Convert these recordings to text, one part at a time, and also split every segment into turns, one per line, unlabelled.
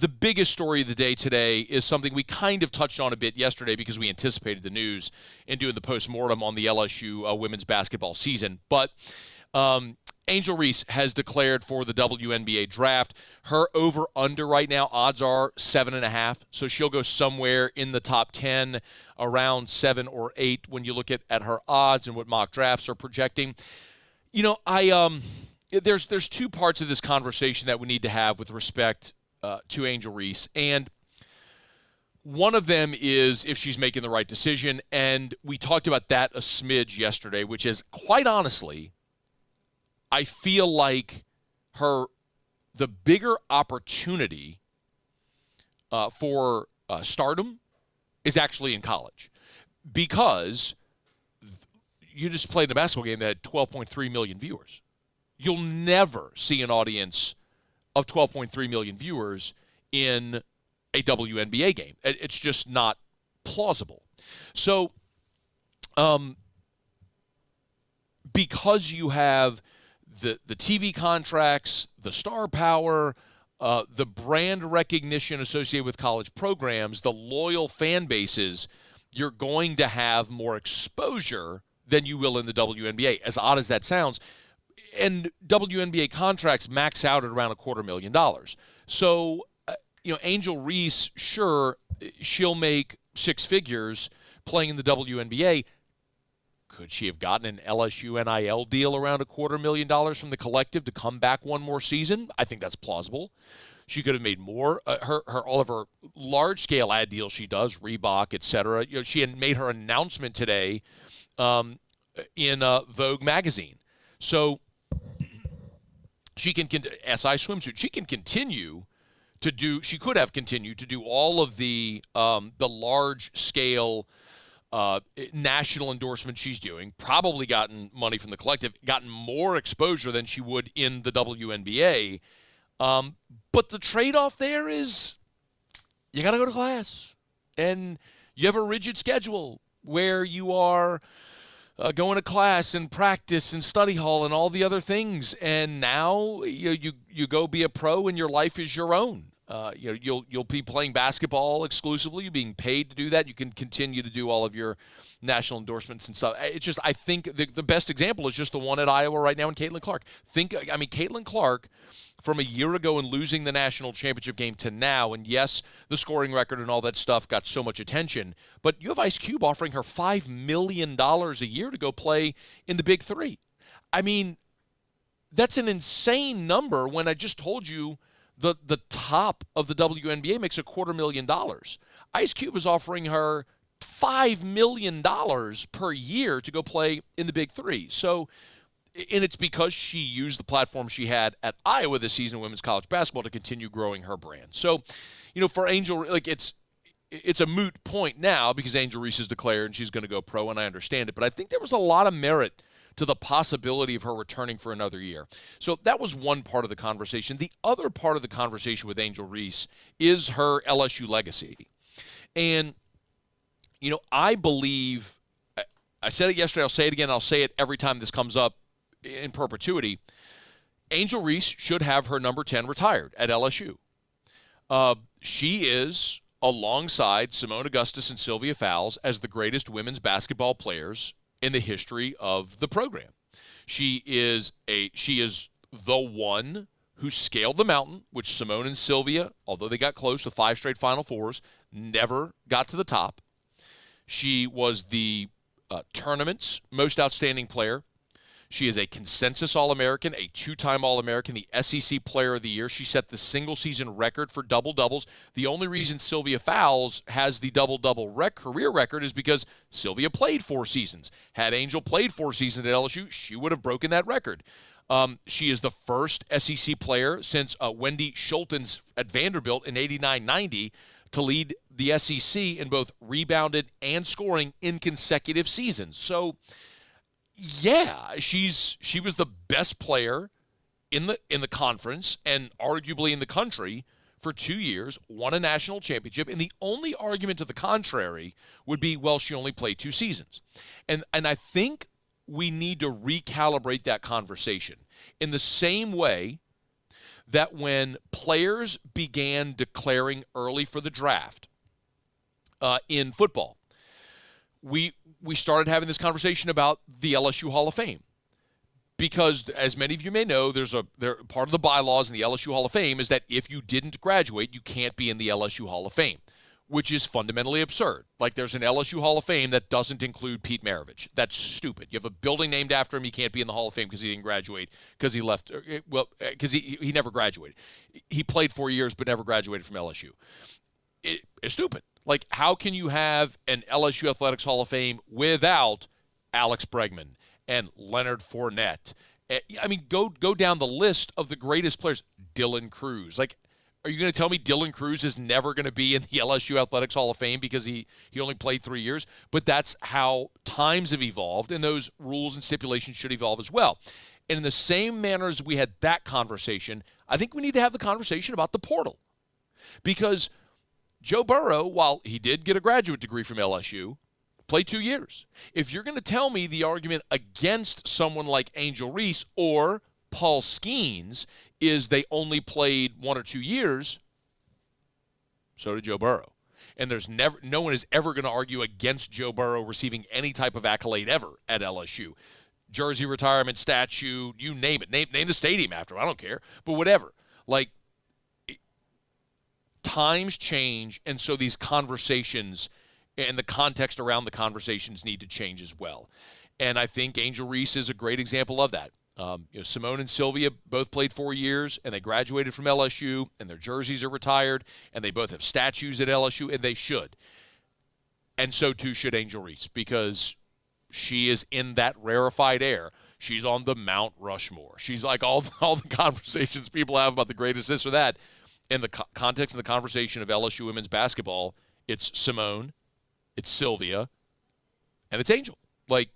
the biggest story of the day today is something we kind of touched on a bit yesterday because we anticipated the news in doing the postmortem on the LSU women's basketball season. But Angel Reese has declared for the WNBA draft. Her over-under right now, odds are 7.5. So she'll go somewhere in the top 10, around 7 or 8 when you look at her odds and what mock drafts are projecting. You know, there's two parts of this conversation that we need to have with respect to Angel Reese. And one of them is if she's making the right decision. And we talked about that a smidge yesterday, which is, quite honestly, I feel like the bigger opportunity for stardom is actually in college, because you just played a basketball game that had 12.3 million viewers. You'll never see an audience of 12.3 million viewers in a WNBA game. It's just not plausible. So because you have the TV contracts, the star power, the brand recognition associated with college programs, the loyal fan bases, you're going to have more exposure than you will in the WNBA, as odd as that sounds. And WNBA contracts max out at around $250,000. So, Angel Reese, sure, she'll make six figures playing in the WNBA. Could she have gotten an LSU NIL deal around $250,000 from the collective to come back one more season? I think that's plausible. She could have made more. All of her large-scale ad deals she does, Reebok, etc. She had made her announcement today in Vogue magazine. So she can SI swimsuit. She can continue to do. She could have continued to do all of the large-scale national endorsement she's doing, probably gotten money from the collective, gotten more exposure than she would in the WNBA. But the trade-off there is you got to go to class. And you have a rigid schedule where you are going to class and practice and study hall and all the other things. And now you go be a pro and your life is your own. You'll be playing basketball exclusively. You're being paid to do that. You can continue to do all of your national endorsements and stuff. It's just, I think the best example is just the one at Iowa right now in Caitlin Clark. Caitlin Clark, from a year ago and losing the national championship game to now, and yes, the scoring record and all that stuff got so much attention, but you have Ice Cube offering her $5 million a year to go play in the Big Three. I mean, that's an insane number when I just told you the top of the WNBA makes $250,000. Ice Cube is offering her $5 million per year to go play in the Big Three. So, and it's because she used the platform she had at Iowa this season in women's college basketball to continue growing her brand. So, for Angel, it's a moot point now because Angel Reese has declared and she's going to go pro, and I understand it. But I think there was a lot of merit to the possibility of her returning for another year. So that was one part of the conversation. The other part of the conversation with Angel Reese is her LSU legacy. And, I believe, I said it yesterday, I'll say it again, I'll say it every time this comes up in perpetuity, Angel Reese should have her number 10 retired at LSU. She is, alongside Simone Augustus and Sylvia Fowles, as the greatest women's basketball players in the history of the program. She is the one who scaled the mountain, which Simone and Sylvia, although they got close to 5 straight Final Fours, never got to the top. She was the tournament's most outstanding player. She is a consensus All-American, a 2-time All-American, the SEC Player of the Year. She set the single-season record for double-doubles. The only reason Sylvia Fowles has the double-double career record is because Sylvia played 4 seasons. Had Angel played 4 seasons at LSU, she would have broken that record. She is the first SEC player since Wendy Schultens at Vanderbilt in 89-90 to lead the SEC in both rebounded and scoring in consecutive seasons. So, yeah, she was the best player in the conference and arguably in the country for 2 years, won a national championship, and the only argument to the contrary would be, well, she only played 2 seasons. And I think we need to recalibrate that conversation in the same way that when players began declaring early for the draft in football, we started having this conversation about the LSU Hall of Fame. Because, as many of you may know, part of the bylaws in the LSU Hall of Fame is that if you didn't graduate, you can't be in the LSU Hall of Fame, which is fundamentally absurd. Like, there's an LSU Hall of Fame that doesn't include Pete Maravich. That's stupid. You have a building named after him. He can't be in the Hall of Fame because he didn't graduate, because he left. Well, because he never graduated. He played 4 years but never graduated from LSU. It's stupid. Like, how can you have an LSU Athletics Hall of Fame without Alex Bregman and Leonard Fournette? I mean, go down the list of the greatest players. Dylan Cruz. Like, are you going to tell me Dylan Cruz is never going to be in the LSU Athletics Hall of Fame because he only played 3 years? But that's how times have evolved, and those rules and stipulations should evolve as well. And in the same manner as we had that conversation, I think we need to have the conversation about the portal. Because Joe Burrow, while he did get a graduate degree from LSU, played 2 years. If you're going to tell me the argument against someone like Angel Reese or Paul Skeens is they only played 1 or 2 years, so did Joe Burrow. And no one is ever going to argue against Joe Burrow receiving any type of accolade ever at LSU. Jersey retirement statue, you name it. Name the stadium after him. I don't care. But whatever. Like, times change, and so these conversations and the context around the conversations need to change as well. And I think Angel Reese is a great example of that. Simone and Sylvia both played 4 years, and they graduated from LSU, and their jerseys are retired, and they both have statues at LSU, and they should. And so too should Angel Reese, because she is in that rarefied air. She's on the Mount Rushmore. She's like all the conversations people have about the greatest this or that. In the context of the conversation of LSU women's basketball, it's Simone, it's Sylvia, and it's Angel. Like,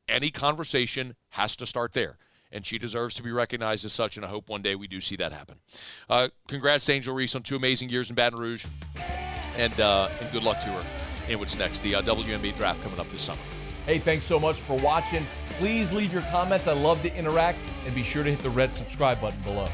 any conversation has to start there, and she deserves to be recognized as such, and I hope one day we do see that happen. Congrats to Angel Reese on 2 amazing years in Baton Rouge, and good luck to her in what's next, the WNBA Draft coming up this summer. Hey, thanks so much for watching. Please leave your comments. I love to interact, and be sure to hit the red subscribe button below.